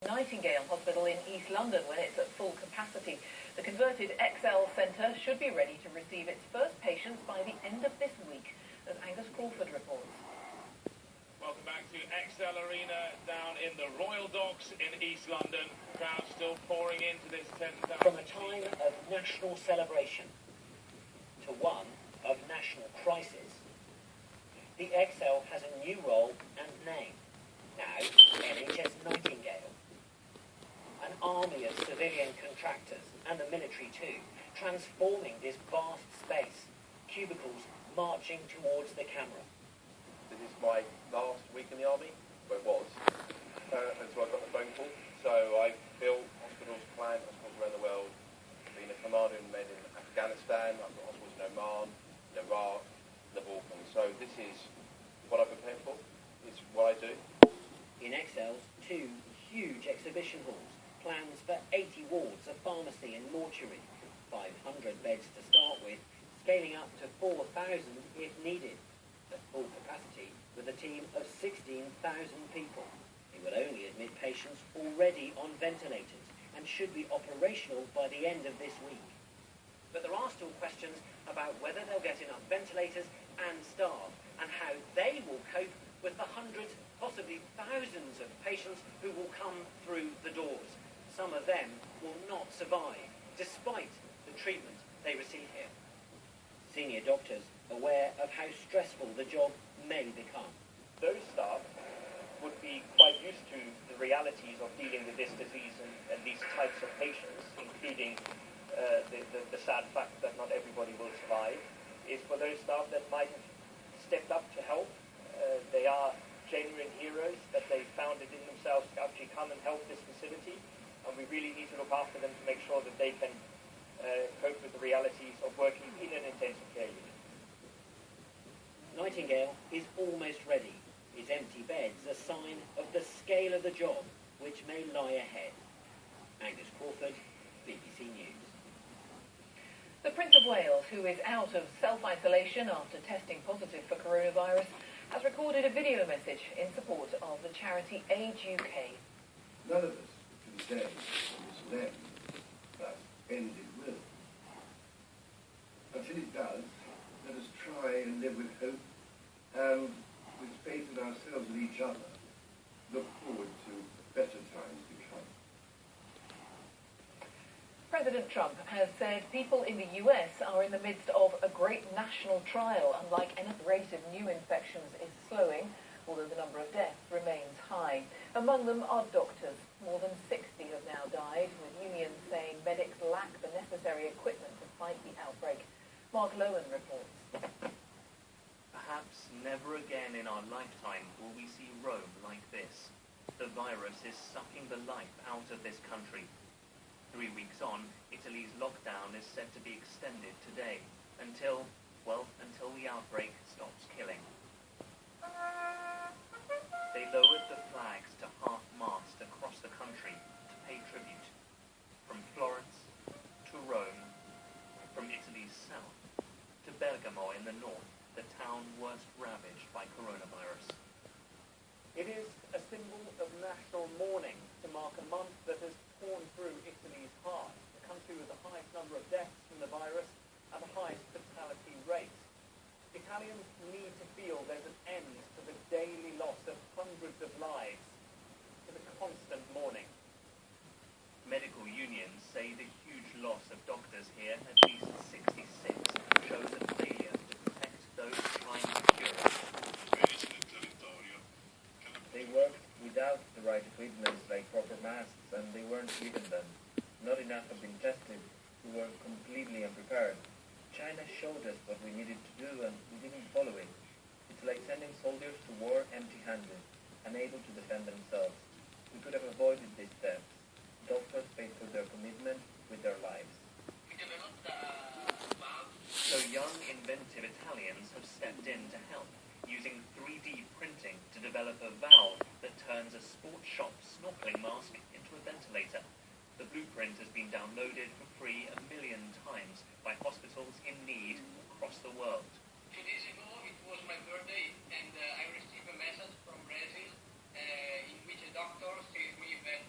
Nightingale Hospital in East London when it's at full capacity. The converted XL Centre should be ready to receive its first patients by the end of this week, as Angus Crawford reports. Welcome back to XL Arena down in the Royal Docks in East London. Crowds still pouring into this 10,000. From a time of national celebration to one of national crisis, the XL has a new role and name. Now, NHS Nightingale. An army of civilian contractors, and the military too, transforming this vast space, cubicles marching towards the camera. This is my last week in the army, well it was, until I got the phone call. So I've built hospitals, planned hospitals around the world, been a commander in med in Afghanistan, I've got hospitals in Oman, in Iraq, the Balkans. So this is what I've prepared for, it's what I do. In XL's two huge exhibition halls, plans for 80 wards, a pharmacy and mortuary, 500 beds to start with, scaling up to 4,000 if needed. At full capacity with a team of 16,000 people. It will only admit patients already on ventilators and should be operational by the end of this week. But there are still questions about whether they'll get enough ventilators and staff, and how they will cope with the hundreds, possibly thousands of patients who will come through the doors. Some of them will not survive, despite the treatment they receive here. Senior doctors aware of how stressful the job may become. Those staff would be quite used to the realities of dealing with this disease and these types of patients, including the sad fact that not everybody will survive. Is for those staff that might have stepped up to help. They are genuine heroes, that they found it in themselves to actually come and help this facility, and we really need to look after them to make sure that they can cope with the realities of working in an intensive care unit. Nightingale is almost ready. His empty bed's a sign of the scale of the job which may lie ahead. Angus Crawford, BBC News. The Prince of Wales, who is out of self-isolation after testing positive for coronavirus, has recorded a video message in support of the charity Age UK. None of us can say this end, but end it will. Until it does, let us try and live with hope and with faith in ourselves and each other, look forward to better times to come. President Trump has said people in the US are in the midst of a great national trial. Unlike any rate of new infections is slowing, although the number of deaths remains high. Among them are doctors. More than 60 have now died, with unions saying medics lack the necessary equipment to fight the outbreak. Mark Lowen reports. Perhaps never again in our lifetime will we see Rome like this. The virus is sucking the life out of this country. 3 weeks on, Italy's lockdown is set to be extended today, until the outbreak stops killing. They lowered the flags to half-mast across the country to pay tribute. From Florence to Rome, from Italy's south to Bergamo in the north, the town worst ravaged by coronavirus. It is a symbol of national mourning to mark a month that has torn through Italy's heart, the country with the highest number of deaths from the virus and the highest fatality rate. Italians need to feel there's an end to the daily loss of hundreds of lives, to the constant mourning. Medical unions say the huge loss of doctors here, at least 66, shows a failure to protect those trying to cure it. They worked without the right equipment like proper masks, and they weren't given them. Not enough have been tested. We were completely unprepared. China showed us what we needed to do, and we didn't follow it. It's like sending soldiers to war empty-handed, unable to defend themselves. We could have avoided these deaths. Doctors paid for their commitment with their lives. So young, inventive Italians have stepped in to help, using 3D printing to develop a valve that turns a sports shop snorkeling mask into a ventilator. The blueprint has been downloaded for free 1 million times by hospitals in need across the world. 2 days ago, it was my birthday, and I received a message from Brazil in which a doctor said me that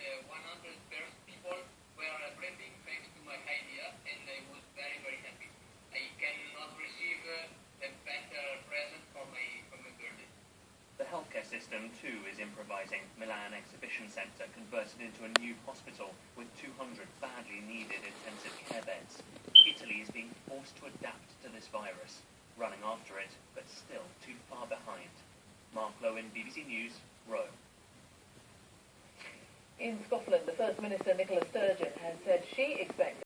Belgium too is improvising. Milan Exhibition Centre converted into a new hospital with 200 badly needed intensive care beds. Italy is being forced to adapt to this virus, running after it, but still too far behind. Mark Lowen, BBC News, Rome. In Scotland, the First Minister Nicola Sturgeon has said she expects